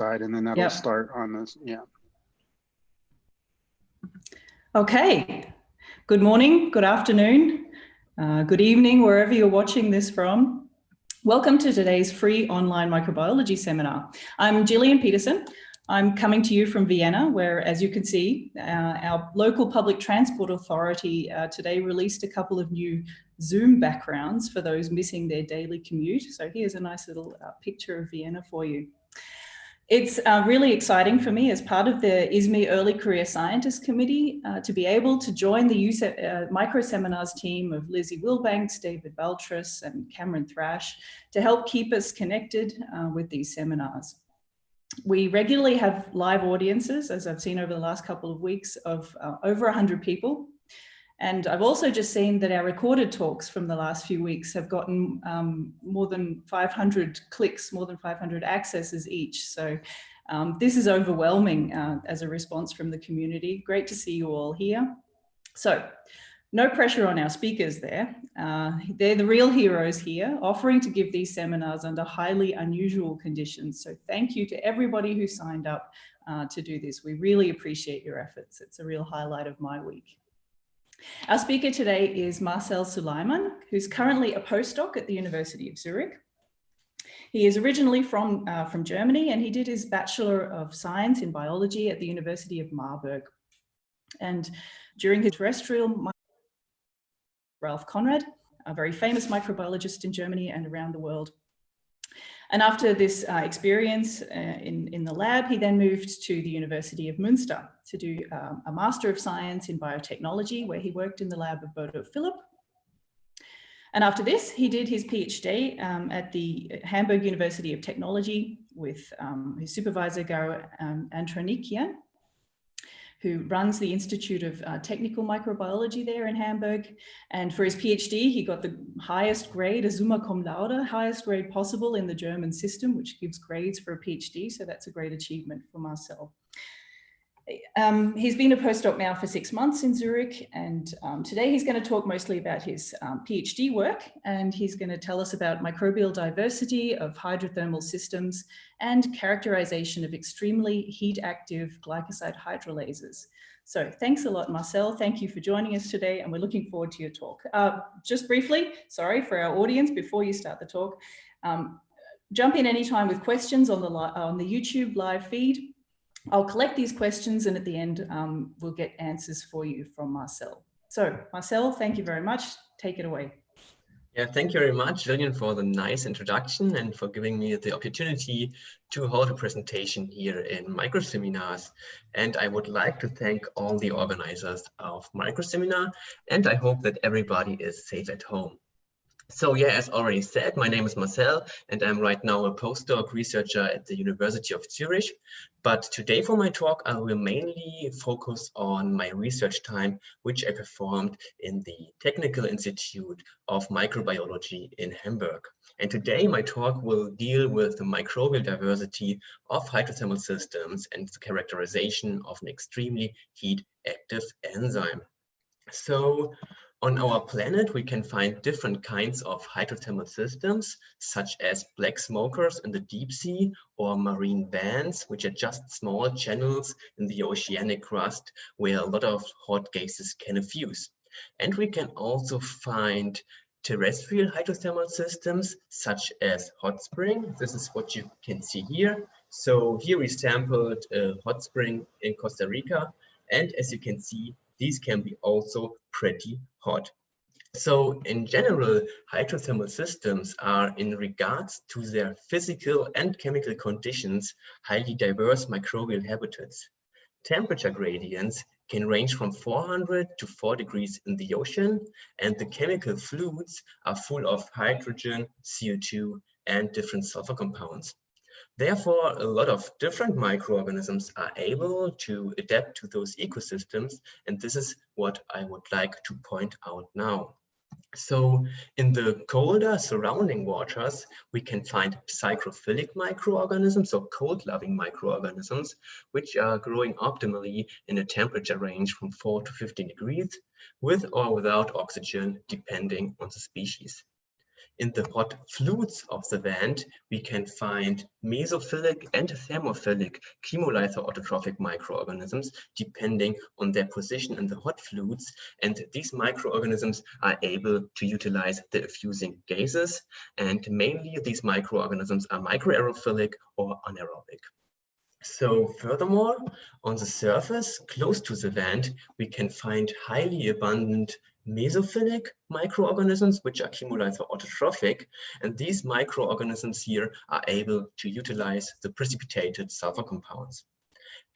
side, and then that'll start on this. Yeah. Okay. Good morning, good afternoon, good evening, wherever you're watching this from. Welcome to today's free online microbiology seminar. I'm Gillian Peterson. I'm coming to you from Vienna, where, as you can see, our local public transport authority today released a couple of new Zoom backgrounds for those missing their daily commute. So here's a nice little picture of Vienna for you. It's really exciting for me as part of the ISME Early Career Scientist Committee to be able to join the micro seminars team of Lizzie Wilbanks, David Baltras, and Cameron Thrash to help keep us connected with these seminars. We regularly have live audiences, as I've seen over the last couple of weeks, of over 100 people. And I've also just seen that our recorded talks from the last few weeks have gotten more than 500 clicks, more than 500 accesses each. So this is overwhelming as a response from the community. Great to see you all here. So no pressure on our speakers there. They're the real heroes here, offering to give these seminars under highly unusual conditions. So thank you to everybody who signed up to do this. We really appreciate your efforts. It's a real highlight of my week. Our speaker today is Marcel Suleiman, who's currently a postdoc at the University of Zurich. He is originally from Germany, and he did his Bachelor of Science in Biology at the University of Marburg. And during his terrestrial, Ralph Conrad, a very famous microbiologist in Germany and around the world. And after this experience in the lab, he then moved to the University of Münster to do a Master of Science in Biotechnology, where he worked in the lab of Bodo Philipp. And after this, he did his PhD at the Hamburg University of Technology with his supervisor, Garo Antronikian, who runs the Institute of Technical Microbiology there in Hamburg. And for his PhD, he got the highest grade, a summa cum laude, highest grade possible in the German system, which gives grades for a PhD. So that's a great achievement for Marcel. He's been a postdoc now for 6 months in Zurich, and today he's going to talk mostly about his PhD work, and he's going to tell us about microbial diversity of hydrothermal systems and characterization of extremely heat-active glycoside hydrolases. So thanks a lot, Marcel. Thank you for joining us today, and we're looking forward to your talk. Just briefly, sorry for our audience, before you start the talk, jump in anytime with questions on the YouTube live feed. I'll collect these questions, and at the end, we'll get answers for you from Marcel. So Marcel, thank you very much. Take it away. Yeah, thank you very much, Gillian, for the nice introduction and for giving me the opportunity to hold a presentation here in Microseminars. And I would like to thank all the organizers of Microseminar, and I hope that everybody is safe at home. So yeah, as already said, my name is Marcel, and I'm right now a postdoc researcher at the University of Zurich. But today for my talk, I will mainly focus on my research time, which I performed in the Technical Institute of Microbiology in Hamburg. And today my talk will deal with the microbial diversity of hydrothermal systems and the characterization of an extremely heat-active enzyme. So, on our planet, we can find different kinds of hydrothermal systems, such as black smokers in the deep sea or marine vents, which are just small channels in the oceanic crust where a lot of hot gases can effuse. And we can also find terrestrial hydrothermal systems, such as hot spring. This is what you can see here. So here we sampled a hot spring in Costa Rica, and as you can see, these can be also pretty hot. So in general, hydrothermal systems are, in regards to their physical and chemical conditions, highly diverse microbial habitats. Temperature gradients can range from 400 to 4 degrees in the ocean, and the chemical fluids are full of hydrogen, CO2, and different sulfur compounds. Therefore, a lot of different microorganisms are able to adapt to those ecosystems, and this is what I would like to point out now. So in the colder surrounding waters, we can find psychrophilic microorganisms or cold-loving microorganisms, which are growing optimally in a temperature range from 4 to 15 degrees, with or without oxygen, depending on the species. in the hot fluids of the vent, we can find mesophilic and thermophilic chemolyzer autotrophic microorganisms, depending on their position in the hot fluids. And these microorganisms are able to utilize the effusing gases. And mainly these microorganisms are microaerophilic or anaerobic. So furthermore, on the surface, close to the vent, we can find highly abundant mesophilic microorganisms, which are chemolyzer autotrophic. And these microorganisms here are able to utilize the precipitated sulfur compounds.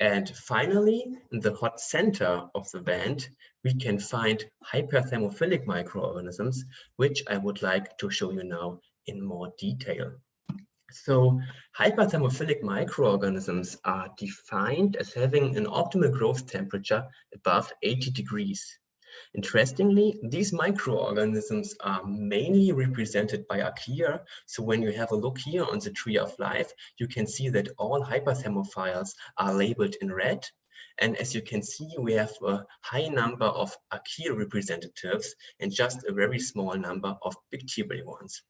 And finally, in the hot center of the vent, we can find hyperthermophilic microorganisms, which I would like to show you now in more detail. So hyperthermophilic microorganisms are defined as having an optimal growth temperature above 80 degrees. Interestingly, these microorganisms are mainly represented by archaea. So when you have a look here on the tree of life, you can see that all hyperthermophiles are labeled in red. And as you can see, we have a high number of archaea representatives and just a very small number of bacterial ones.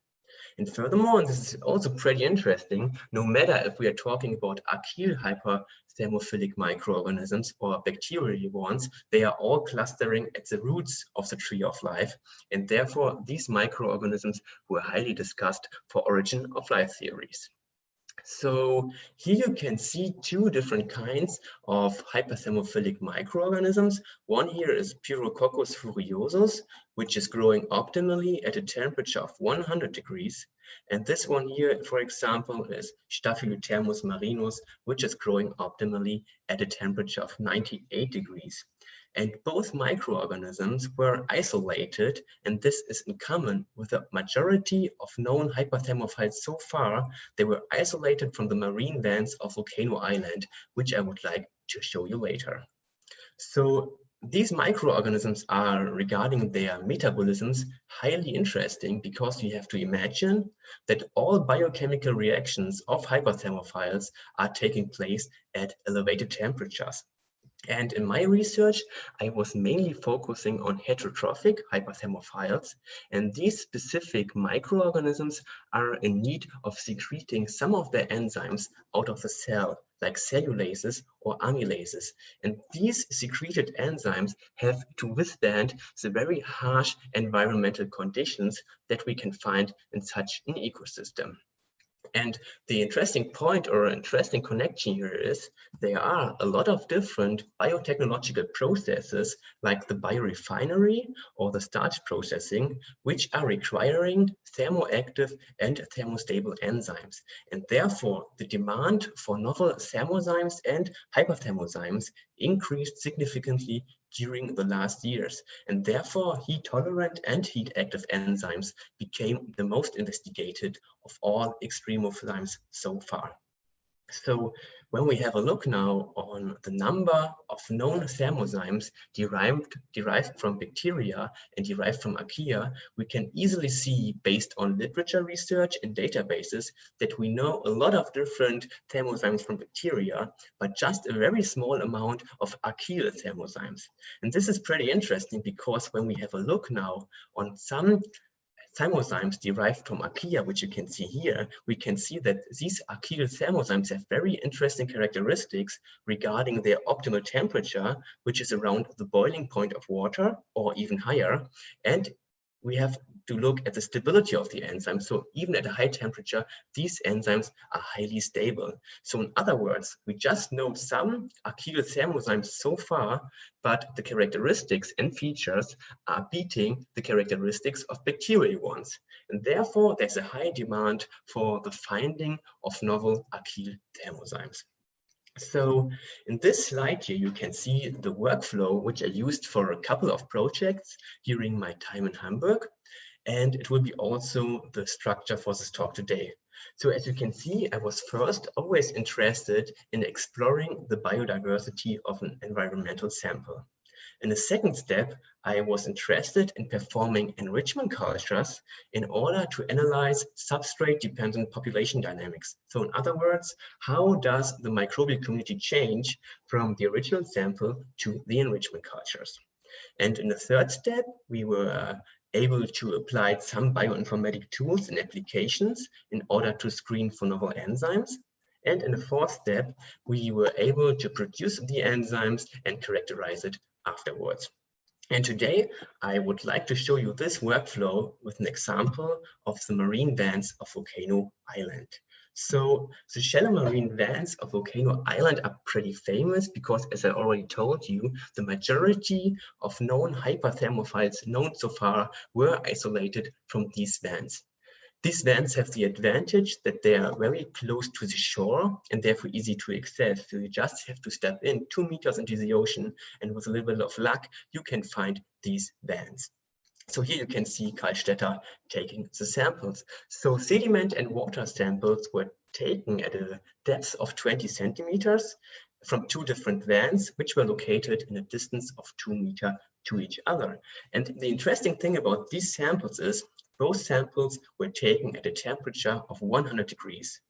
And furthermore, and this is also pretty interesting, no matter if we are talking about archaeal hyperthermophilic microorganisms or bacterial ones, they are all clustering at the roots of the tree of life. And therefore, these microorganisms were highly discussed for origin of life theories. So here you can see two different kinds of hyperthermophilic microorganisms. One here is Pyrococcus furiosus, which is growing optimally at a temperature of 100 degrees. And this one here, for example, is Staphylodermus marinus, which is growing optimally at a temperature of 98 degrees. And both microorganisms were isolated, and this is in common with the majority of known hyperthermophiles so far. They were isolated from the marine vents of Volcano Island, which I would like to show you later. So these microorganisms are, regarding their metabolisms, highly interesting because you have to imagine that all biochemical reactions of hyperthermophiles are taking place at elevated temperatures. And in my research, I was mainly focusing on heterotrophic hyperthermophiles, and these specific microorganisms are in need of secreting some of their enzymes out of the cell, like cellulases or amylases. And these secreted enzymes have to withstand the very harsh environmental conditions that we can find in such an ecosystem. And the interesting point or interesting connection here is there are a lot of different biotechnological processes like the biorefinery or the starch processing, which are requiring thermoactive and thermostable enzymes. And therefore, the demand for novel thermozymes and hyperthermozymes increased significantly during the last years. And therefore, heat-tolerant and heat-active enzymes became the most investigated of all extremozymes so far. So when we have a look now on the number of known thermozymes derived from bacteria and derived from archaea, we can easily see, based on literature research and databases, that we know a lot of different thermozymes from bacteria, but just a very small amount of archaeal thermozymes. And this is pretty interesting because when we have a look now on some thermozymes derived from archaea, which you can see here, we can see that these archaeal thermozymes have very interesting characteristics regarding their optimal temperature, which is around the boiling point of water or even higher. And we have to look at the stability of the enzyme. So even at a high temperature, these enzymes are highly stable. So in other words, we just know some archaeal thermozymes so far, but the characteristics and features are beating the characteristics of bacterial ones. And therefore, there's a high demand for the finding of novel archaeal thermozymes. So in this slide here, you can see the workflow which I used for a couple of projects during my time in Hamburg. And it will be also the structure for this talk today. So as you can see, I was first always interested in exploring the biodiversity of an environmental sample. In the second step, I was interested in performing enrichment cultures in order to analyze substrate-dependent population dynamics. So in other words, how does the microbial community change from the original sample to the enrichment cultures? And in the third step, we were able to apply some bioinformatic tools and applications in order to screen for novel enzymes. And in the fourth step, we were able to produce the enzymes and characterize it afterwards. And today, I would like to show you this workflow with an example of the marine vents of Volcano Island. So the shallow marine vents of Volcano Island are pretty famous because, as I already told you, the majority of known hyperthermophiles known so far were isolated from these vents. These vents have the advantage that they are very close to the shore and therefore easy to access. So you just have to step in 2 meters into the ocean, and with a little bit of luck, you can find these vents. So here you can see Karl Stetter taking the samples. So sediment and water samples were taken at a depth of 20 centimeters from 2 different vents, which were located in a distance of 2 meters to each other. And the interesting thing about these samples is both samples were taken at a temperature of 100 degrees.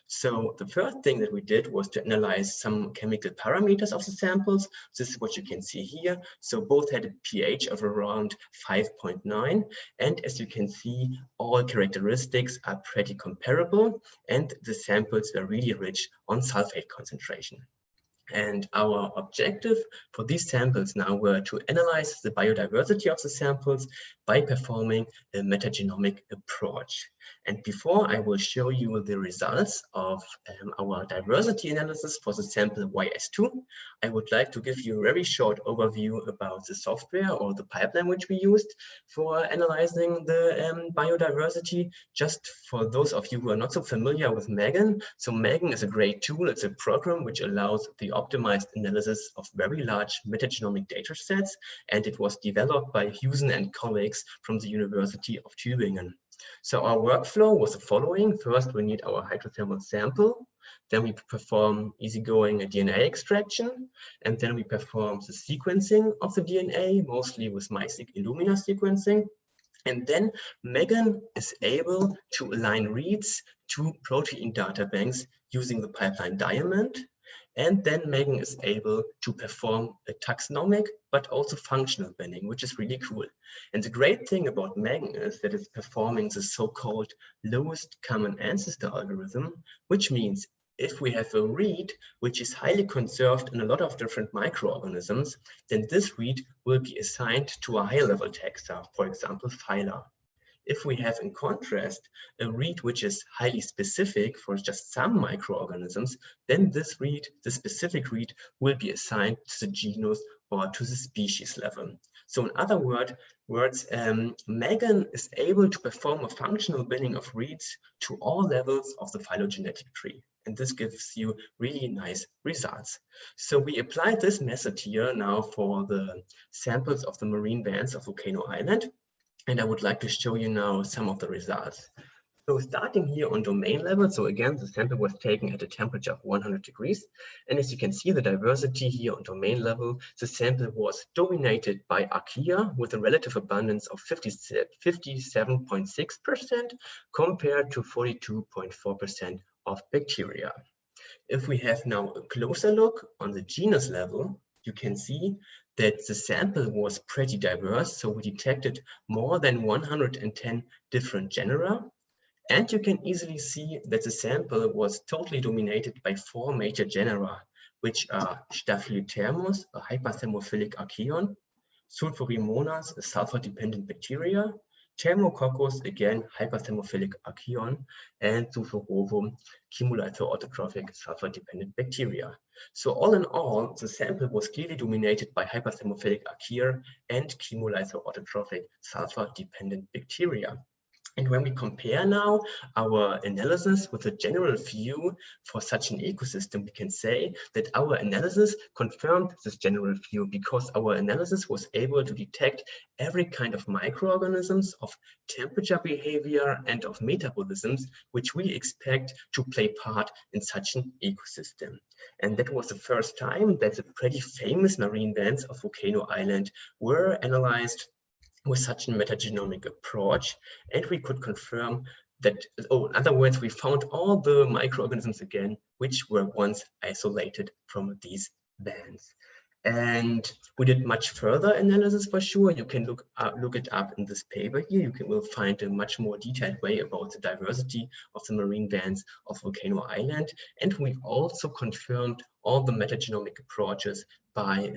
So the first thing that we did was to analyze some chemical parameters of the samples. This is what you can see here. So both had a pH of around 5.9. And as you can see, all characteristics are pretty comparable. And the samples were really rich on sulfate concentration. And our objective for these samples now were to analyze the biodiversity of the samples by performing a metagenomic approach. And before I will show you the results of our diversity analysis for the sample YS2, I would like to give you a very short overview about the software or the pipeline which we used for analyzing the biodiversity. Just for those of you who are not so familiar with Megan, so Megan is a great tool. It's a program which allows the optimized analysis of very large metagenomic data sets, and it was developed by Husen and colleagues from the University of Tübingen. So our workflow was the following. First, we need our hydrothermal sample. Then we perform easygoing DNA extraction, and then we perform the sequencing of the DNA, mostly with MiSeq Illumina sequencing. And then Megan is able to align reads to protein data banks using the pipeline Diamond. And then Megan is able to perform a taxonomic, but also functional binning, which is really cool. And the great thing about Megan is that it's performing the so-called lowest common ancestor algorithm, which means if we have a read which is highly conserved in a lot of different microorganisms, then this read will be assigned to a high-level taxa, for example, phyla. If we have, in contrast, a read which is highly specific for just some microorganisms, then this read, the specific read, will be assigned to the genus or to the species level. So in other words, Megan is able to perform a functional binning of reads to all levels of the phylogenetic tree. And this gives you really nice results. So we applied this method here now for the samples of the marine vents of Volcano Island. And I would like to show you now some of the results. So starting here on domain level, so again, the sample was taken at a temperature of 100 degrees. And as you can see, the diversity here on domain level, the sample was dominated by archaea with a relative abundance of 57.6% compared to 42.4% of bacteria. If we have now a closer look on the genus level, you can see that the sample was pretty diverse. So we detected more than 110 different genera. And you can easily see that the sample was totally dominated by 4 major genera, which are Staphylodermus, a hyperthermophilic archaeon, Sulforimonas, a sulfur-dependent bacteria, Thermococcus, again, hyperthermophilic archaeon, and Sulforovum, chemolytho-autotrophic sulfur-dependent bacteria. So all in all, the sample was clearly dominated by hyperthermophilic archaea and chemolytho-autotrophic sulfur-dependent bacteria. And when we compare now our analysis with a general view for such an ecosystem, we can say that our analysis confirmed this general view because our analysis was able to detect every kind of microorganisms, of temperature behavior, and of metabolisms, which we expect to play part in such an ecosystem. And that was the first time that the pretty famous marine vents of Volcano Island were analyzed with such a metagenomic approach, and we could confirm that, in other words, we found all the microorganisms again, which were once isolated from these vents. And we did much further analysis for sure. You can look it up in this paper here. Will find a much more detailed way about the diversity of the marine vents of Volcano Island. And we also confirmed all the metagenomic approaches by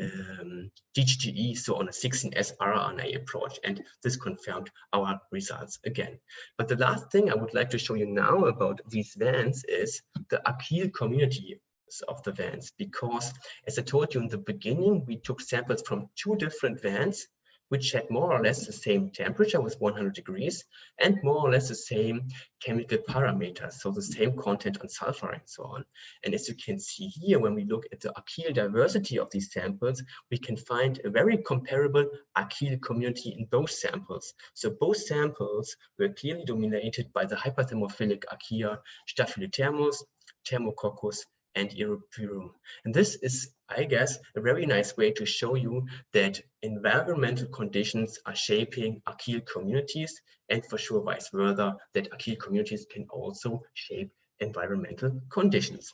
DGGE, so on a 16S rRNA approach. And this confirmed our results again. But the last thing I would like to show you now about these vents is the archaeal community of the vents, because as I told you in the beginning, we took samples from 2 different vents which had more or less the same temperature with 100 degrees and more or less the same chemical parameters, so the same content on sulfur and so on. And as you can see here, when we look at the archaeal diversity of these samples, we can find a very comparable archaeal community in both samples. So both samples were clearly dominated by the hyperthermophilic archaea Staphylococcus, Thermococcus, and Erythrithium. And this is, I guess, a very nice way to show you that environmental conditions are shaping archaeal communities, and for sure vice versa, that archaeal communities can also shape environmental conditions.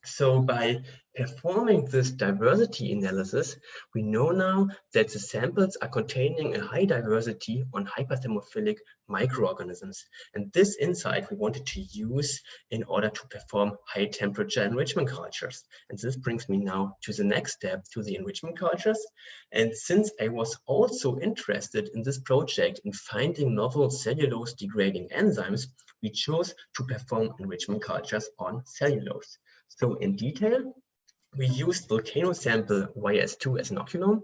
So by performing this diversity analysis, we know now that the samples are containing a high diversity on hyperthermophilic microorganisms. And this insight we wanted to use in order to perform high temperature enrichment cultures. And this brings me now to the next step, to the enrichment cultures. And since I was also interested in this project in finding novel cellulose degrading enzymes, we chose to perform enrichment cultures on cellulose. So in detail, we used volcano sample YS2 as inoculum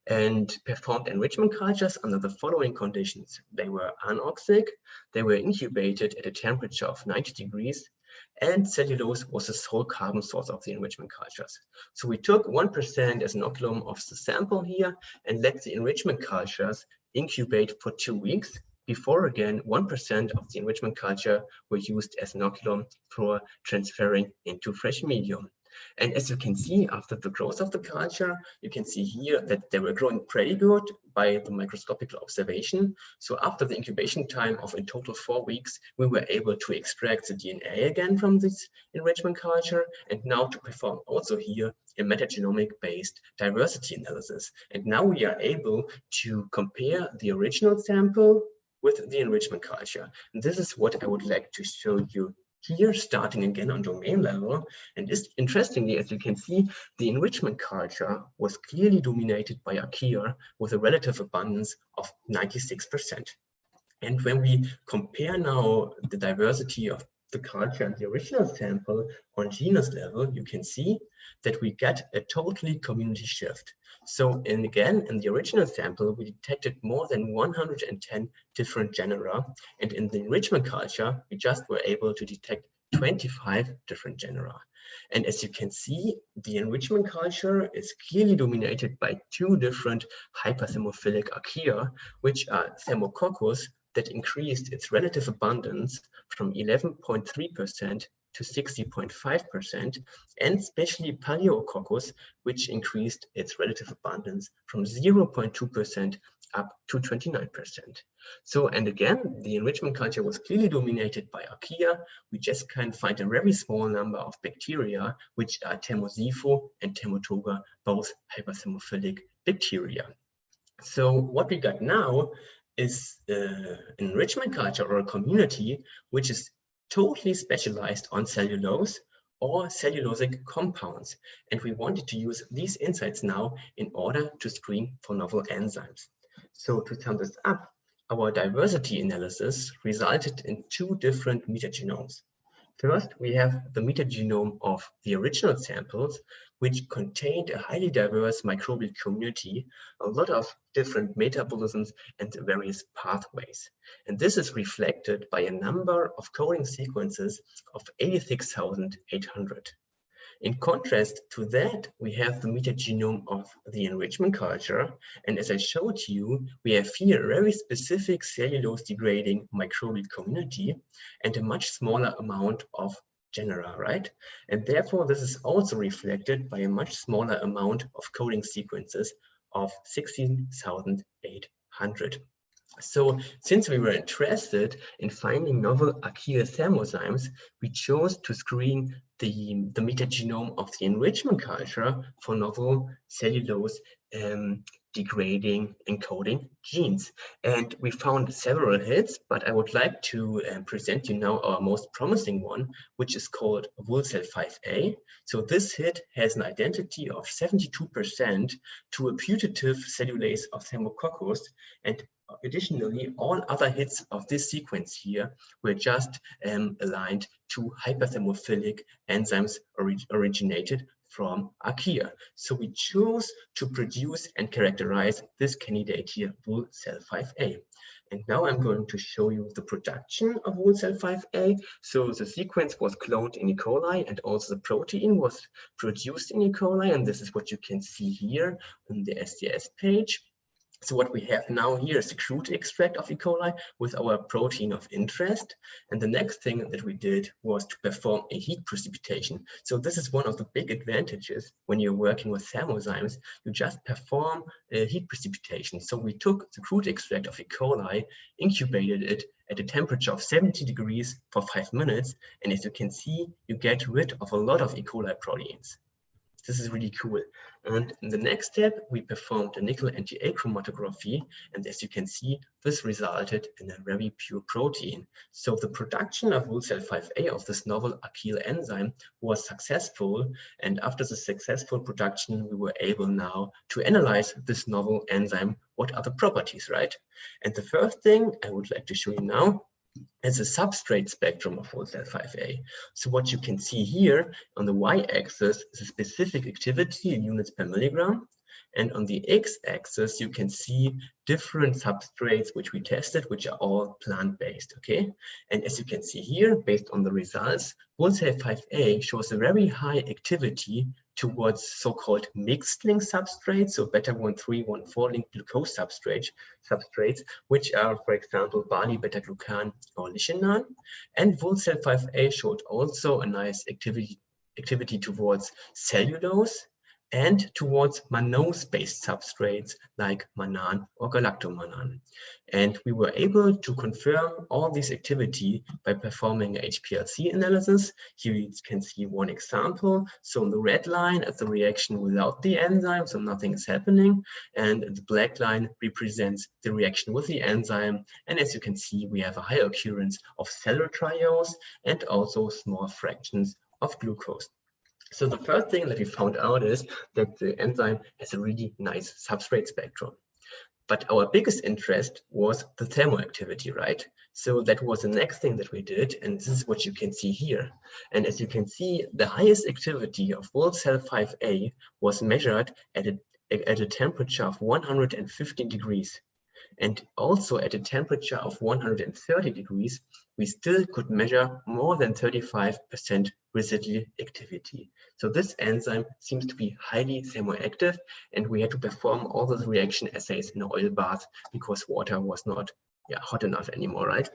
and performed enrichment cultures under the following conditions. They were anoxic, they were incubated at a temperature of 90 degrees, and cellulose was the sole carbon source of the enrichment cultures. So we took 1% as inoculum of the sample here and let the enrichment cultures incubate for 2 weeks. Before again, 1% of the enrichment culture were used as inoculum for transferring into fresh medium. And as you can see, after the growth of the culture, you can see here that they were growing pretty good by the microscopic observation. So after the incubation time of in total 4 weeks, we were able to extract the DNA again from this enrichment culture, and now to perform also here a metagenomic based diversity analysis. And now we are able to compare the original sample with the enrichment culture. And this is what I would like to show you here, starting again on domain level. And interestingly, as you can see, the enrichment culture was clearly dominated by archaea with a relative abundance of 96%. And when we compare now the diversity of the culture and the original sample on genus level, you can see that we get a totally community shift. So again, in the original sample, we detected more than 110 different genera. And in the enrichment culture, we just were able to detect 25 different genera. And as you can see, the enrichment culture is clearly dominated by 2 different hyperthermophilic archaea, which are Thermococcus, that increased its relative abundance from 11.3% to 60.5%, and especially Paleococcus, which increased its relative abundance from 0.2% up to 29%. So, and again, the enrichment culture was clearly dominated by archaea. We just can find a very small number of bacteria, which are Thermosipho and Thermotoga, both hyperthermophilic bacteria. So what we got now is an enrichment culture or a community which is totally specialized on cellulose or cellulosic compounds. And we wanted to use these insights now in order to screen for novel enzymes. So to sum this up, our diversity analysis resulted in 2 different metagenomes. First, we have the metagenome of the original samples, which contained a highly diverse microbial community, a lot of different metabolisms and various pathways. And this is reflected by a number of coding sequences of 86,800. In contrast to that, we have the metagenome of the enrichment culture. And as I showed you, we have here a very specific cellulose degrading microbial community and a much smaller amount of genera, right? And therefore, this is also reflected by a much smaller amount of coding sequences of 16,800. So since we were interested in finding novel archaea thermozymes, we chose to screen the metagenome of the enrichment culture for novel cellulose degrading encoding genes. And we found several hits, but I would like to present you now our most promising one, which is called Wol-Cel5A. So this hit has an identity of 72% to a putative cellulase of Thermococcus, and additionally, all other hits of this sequence here were just aligned to hyperthermophilic enzymes originated from archaea. So we chose to produce and characterize this candidate here, Wol-Cel5A. And now I'm going to show you the production of Wol-Cel5A. So the sequence was cloned in E. coli, and also the protein was produced in E. coli. And this is what you can see here on the SDS page. So what we have now here is a crude extract of E. coli with our protein of interest. And the next thing that we did was to perform a heat precipitation. So this is one of the big advantages when you're working with thermozymes. You just perform a heat precipitation. So we took the crude extract of E. coli, incubated it at a temperature of 70 degrees for 5 minutes. And as you can see, you get rid of a lot of E. coli proteins. This is really cool. And in the next step, we performed a nickel anti-achromatography. And as you can see, this resulted in a very pure protein. So the production of Wol-Cel5A of this novel archaeal enzyme was successful. And after the successful production, we were able now to analyze this novel enzyme. What are the properties, right? And the first thing I would like to show you now as a substrate spectrum of Wol-Cel5A. So what you can see here on the y-axis is a specific activity in units per milligram. And on the x-axis, you can see different substrates which we tested, which are all plant-based, okay? And as you can see here, based on the results, Wol-Cel5A shows a very high activity towards so-called mixed-link substrates, so beta-1,3, 1,4-link glucose substrates, which are, for example, barley beta-glucan or lichinan. And Wol-Cel5A showed also a nice activity towards cellulose and towards mannose-based substrates like mannan or galactomannan. And we were able to confirm all this activity by performing a HPLC analysis. Here you can see one example. So the red line is the reaction without the enzyme, so nothing is happening. And the black line represents the reaction with the enzyme. And as you can see, we have a high occurrence of cellular triose and also small fractions of glucose. So the first thing that we found out is that the enzyme has a really nice substrate spectrum. But our biggest interest was the thermoactivity, right? So that was the next thing that we did, and this is what you can see here. And as you can see, the highest activity of Wol-Cel5A was measured at a temperature of 115 degrees. And also at a temperature of 130 degrees, we still could measure more than 35% residual activity. So this enzyme seems to be highly thermoactive, and we had to perform all those reaction assays in an oil bath because water was not hot enough anymore, right?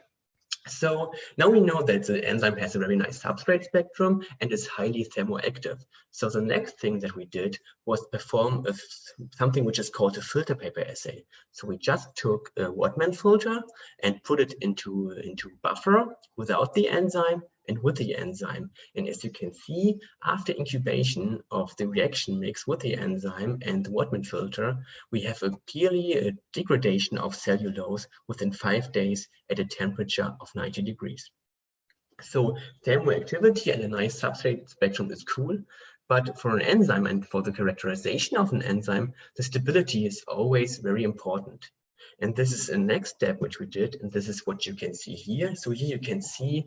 So now we know that the enzyme has a very nice substrate spectrum and is highly thermoactive. So the next thing that we did was perform something which is called a filter paper assay. So we just took a Whatman filter and put it into buffer without the enzyme and with the enzyme. And as you can see, after incubation of the reaction mix with the enzyme and the Whatman filter, we have clearly a degradation of cellulose within 5 days at a temperature of 90 degrees. So thermoactivity and a nice substrate spectrum is cool, but for an enzyme and for the characterization of an enzyme, the stability is always very important. And this is the next step which we did, and this is what you can see here. So here you can see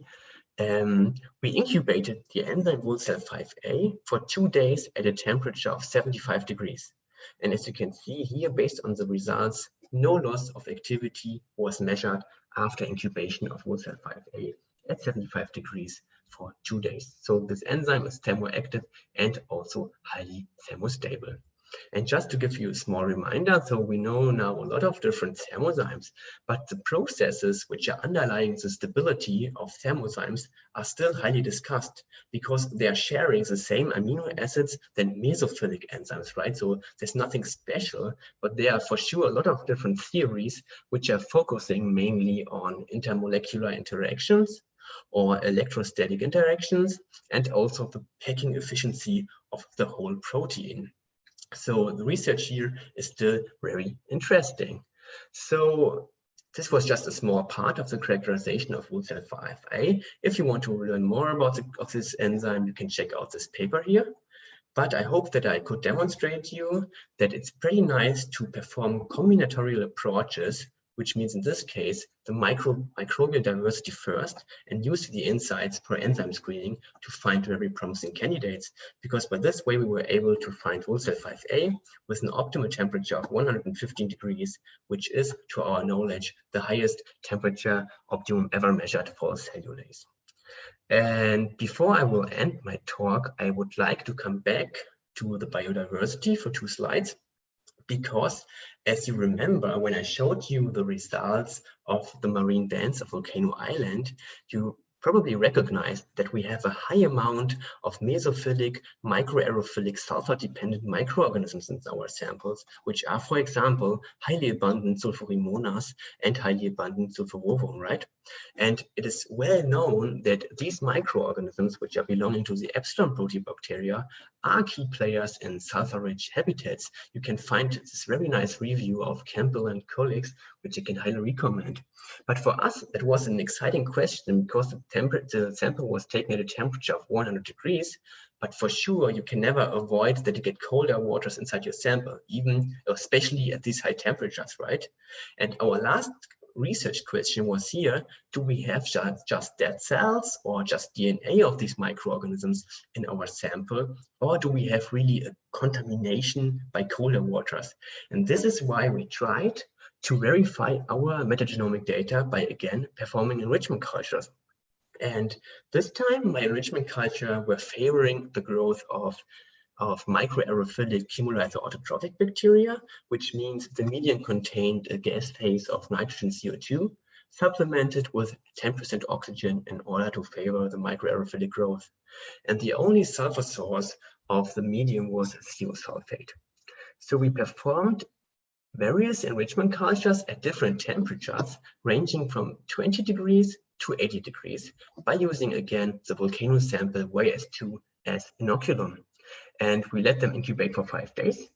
we incubated the enzyme Wol-Cel5A for 2 days at a temperature of 75 degrees. And as you can see here, based on the results, no loss of activity was measured after incubation of Wol-Cel5A at 75 degrees for 2 days. So this enzyme is thermoactive and also highly thermostable. And just to give you a small reminder, so we know now a lot of different thermozymes, but the processes which are underlying the stability of thermozymes are still highly discussed because they are sharing the same amino acids than mesophilic enzymes, right? So there's nothing special, but there are for sure a lot of different theories which are focusing mainly on intermolecular interactions or electrostatic interactions, and also the packing efficiency of the whole protein. So the research here is still very interesting. So this was just a small part of the characterization of Wurzel5a. If you want to learn more about this enzyme, you can check out this paper here. But I hope that I could demonstrate to you that it's pretty nice to perform combinatorial approaches, which means in this case, the microbial diversity first, and use the insights for enzyme screening to find very promising candidates, because by this way we were able to find Wurzel5a with an optimal temperature of 115 degrees, which is, to our knowledge, the highest temperature optimum ever measured for cellulase. And before I will end my talk, I would like to come back to the biodiversity for 2 slides, because as you remember, when I showed you the results of the marine bands of Volcano Island, you probably recognize that we have a high amount of mesophilic, microaerophilic, sulfur-dependent microorganisms in our samples, which are, for example, highly abundant sulforimonas and highly abundant sulforovum, right? And it is well known that these microorganisms, which are belonging to the epsilon proteobacteria, are key players in sulfur-rich habitats. You can find this very nice review of Campbell and colleagues, which I can highly recommend. But for us, it was an exciting question because the sample was taken at a temperature of 100 degrees, but for sure you can never avoid that you get colder waters inside your sample, especially at these high temperatures, right? And our last research question was here, do we have just dead cells or just DNA of these microorganisms in our sample, or do we have really a contamination by colder waters? And this is why we tried to verify our metagenomic data by, again, performing enrichment cultures. And this time, my enrichment culture were favoring the growth of microaerophilic chemolyzer autotrophic bacteria, which means the medium contained a gas phase of nitrogen CO2, supplemented with 10% oxygen in order to favor the microaerophilic growth. And the only sulfur source of the medium was thiosulfate. So we performed various enrichment cultures at different temperatures, ranging from 20 degrees to 80 degrees, by using again the volcano sample YS2 as inoculum. And we let them incubate for 5 days.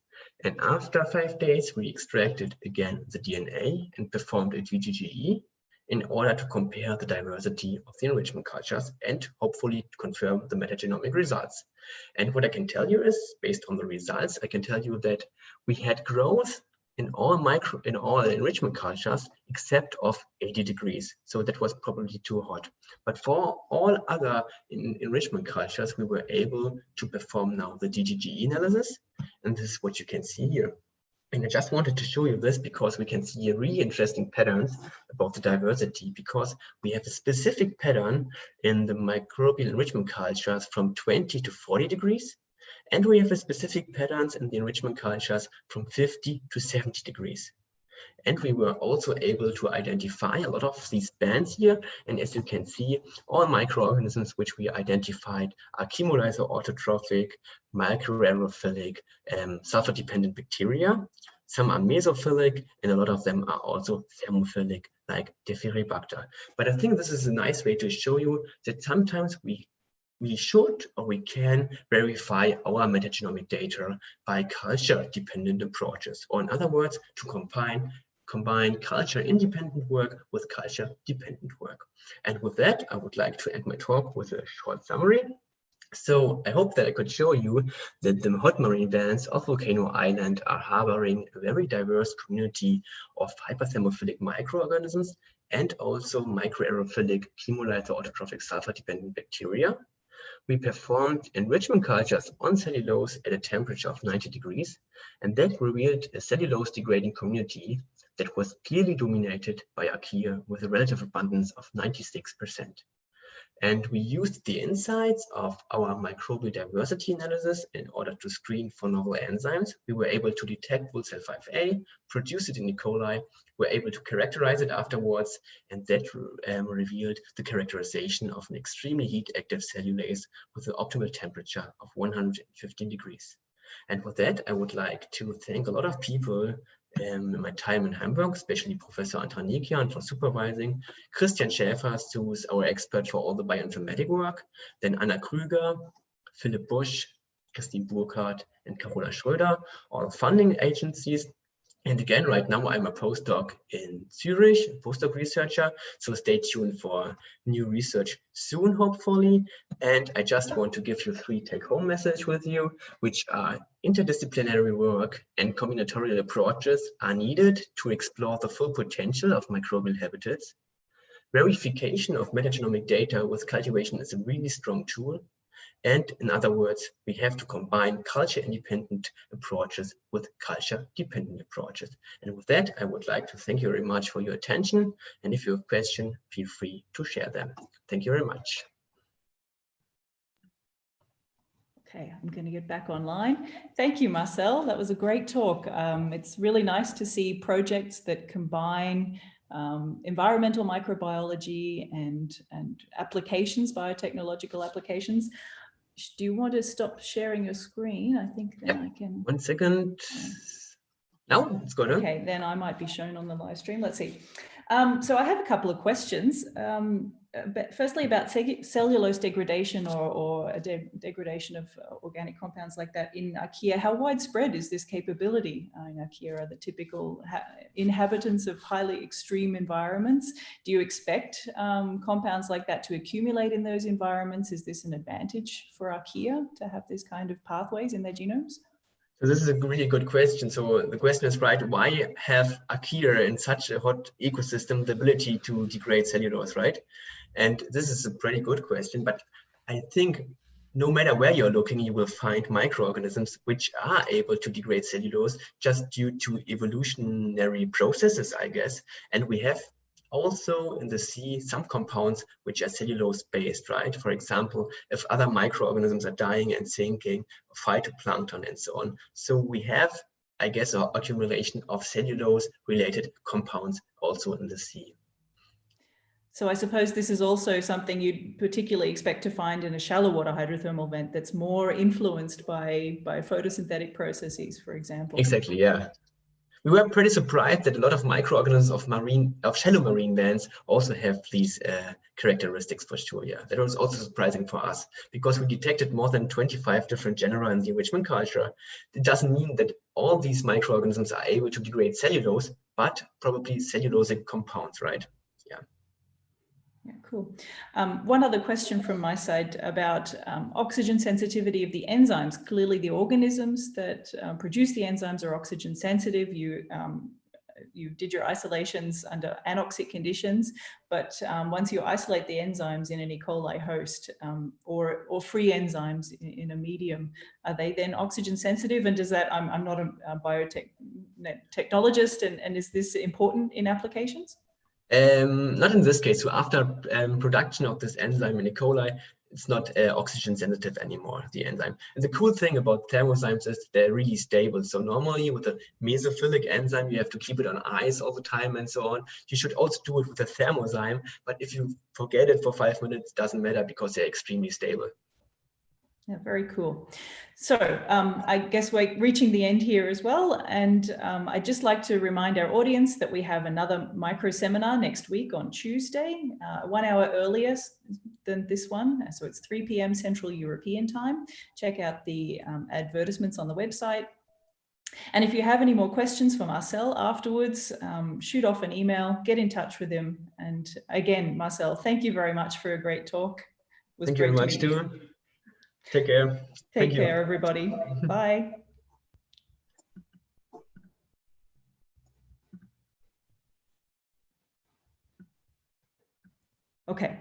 And after 5 days, we extracted again the DNA and performed a GGGE in order to compare the diversity of the enrichment cultures and hopefully confirm the metagenomic results. And what I can tell you is, based on the results, I can tell you that we had growth in all enrichment cultures except of 80 degrees. So that was probably too hot. But for all other enrichment cultures, we were able to perform now the GGGE analysis. And this is what you can see here. And I just wanted to show you this because we can see really interesting patterns about the diversity, because we have a specific pattern in the microbial enrichment cultures from 20 to 40 degrees. And we have a specific patterns in the enrichment cultures from 50 to 70 degrees. And we were also able to identify a lot of these bands here. And as you can see, all microorganisms which we identified are chemolyzer autotrophic, microaerophilic, sulfur-dependent bacteria. Some are mesophilic, and a lot of them are also thermophilic, like Deferibacter. But I think this is a nice way to show you that sometimes we should or we can verify our metagenomic data by culture-dependent approaches, or in other words, to combine culture-independent work with culture-dependent work. And with that, I would like to end my talk with a short summary. So I hope that I could show you that the hot marine bands of Volcano Island are harboring a very diverse community of hyperthermophilic microorganisms and also microaerophilic chemolyzer autotrophic sulfur-dependent bacteria. We performed enrichment cultures on cellulose at a temperature of 90 degrees, and that revealed a cellulose degrading community that was clearly dominated by archaea with a relative abundance of 96%. And we used the insights of our microbial diversity analysis in order to screen for novel enzymes. We were able to detect Wurzel5a, produce it in E. coli, were able to characterize it afterwards, and that revealed the characterization of an extremely heat-active cellulase with an optimal temperature of 115 degrees. And with that, I would like to thank a lot of people in my time in Hamburg, especially Professor Antranikian for supervising, Christian Schäfer, who's our expert for all the bioinformatic work, then Anna Krüger, Philipp Busch, Christine Burkhardt, and Carola Schröder, all funding agencies. And again, right now I'm a postdoc in Zurich, a postdoc researcher, so stay tuned for new research soon, hopefully. And I just want to give you 3 take-home messages with you, which are interdisciplinary work and combinatorial approaches are needed to explore the full potential of microbial habitats. Verification of metagenomic data with cultivation is a really strong tool. And in other words, we have to combine culture-independent approaches with culture-dependent approaches. And with that, I would like to thank you very much for your attention. And if you have questions, feel free to share them. Thank you very much. Okay, I'm going to get back online. Thank you, Marcel. That was a great talk. It's really nice to see projects that combine environmental microbiology and applications, biotechnological applications. Do you want to stop sharing your screen? I think then I can. 1 second. No, it's good. Okay, then I might be shown on the live stream. Let's see. So I have a couple of questions. Firstly, about cellulose degradation or a degradation of organic compounds like that in archaea. How widespread is this capability in archaea? Are the typical inhabitants of highly extreme environments? Do you expect compounds like that to accumulate in those environments? Is this an advantage for archaea to have this kind of pathways in their genomes? So this is a really good question. So the question is, right, why have archaea in such a hot ecosystem the ability to degrade cellulose, right? And this is a pretty good question, but I think no matter where you're looking, you will find microorganisms which are able to degrade cellulose just due to evolutionary processes, I guess. And we have also in the sea some compounds which are cellulose based, right? For example, if other microorganisms are dying and sinking, phytoplankton and so on. So we have, I guess, an accumulation of cellulose related compounds also in the sea. So I suppose this is also something you'd particularly expect to find in a shallow water hydrothermal vent that's more influenced by photosynthetic processes, for example. Exactly, yeah. We were pretty surprised that a lot of microorganisms of shallow marine vents also have these characteristics for sure. Yeah, that was also surprising for us because we detected more than 25 different genera in the enrichment culture. It doesn't mean that all these microorganisms are able to degrade cellulose, but probably cellulosic compounds, right? Yeah. Yeah, cool. One other question from my side about oxygen sensitivity of the enzymes. Clearly, the organisms that produce the enzymes are oxygen sensitive. You did your isolations under anoxic conditions, but once you isolate the enzymes in an E. coli host or free enzymes in a medium, are they then oxygen sensitive? And does that, I'm not a biotechnologist, and is this important in applications? Not in this case. So after production of this enzyme in E. coli, it's not oxygen sensitive anymore, the enzyme. And the cool thing about thermozymes is they're really stable. So normally with a mesophilic enzyme, you have to keep it on ice all the time and so on. You should also do it with a thermozyme, but if you forget it for 5 minutes, it doesn't matter because they're extremely stable. Yeah, very cool. So I guess we're reaching the end here as well. And I'd just like to remind our audience that we have another micro seminar next week on Tuesday, 1 hour earlier than this one. So it's 3 p.m. Central European time. Check out the advertisements on the website. And if you have any more questions for Marcel afterwards, shoot off an email, get in touch with him. And again, Marcel, thank you very much for a great talk. It was Thank you very great much, to meet you. too. Take care. Take care, everybody. Bye. Okay.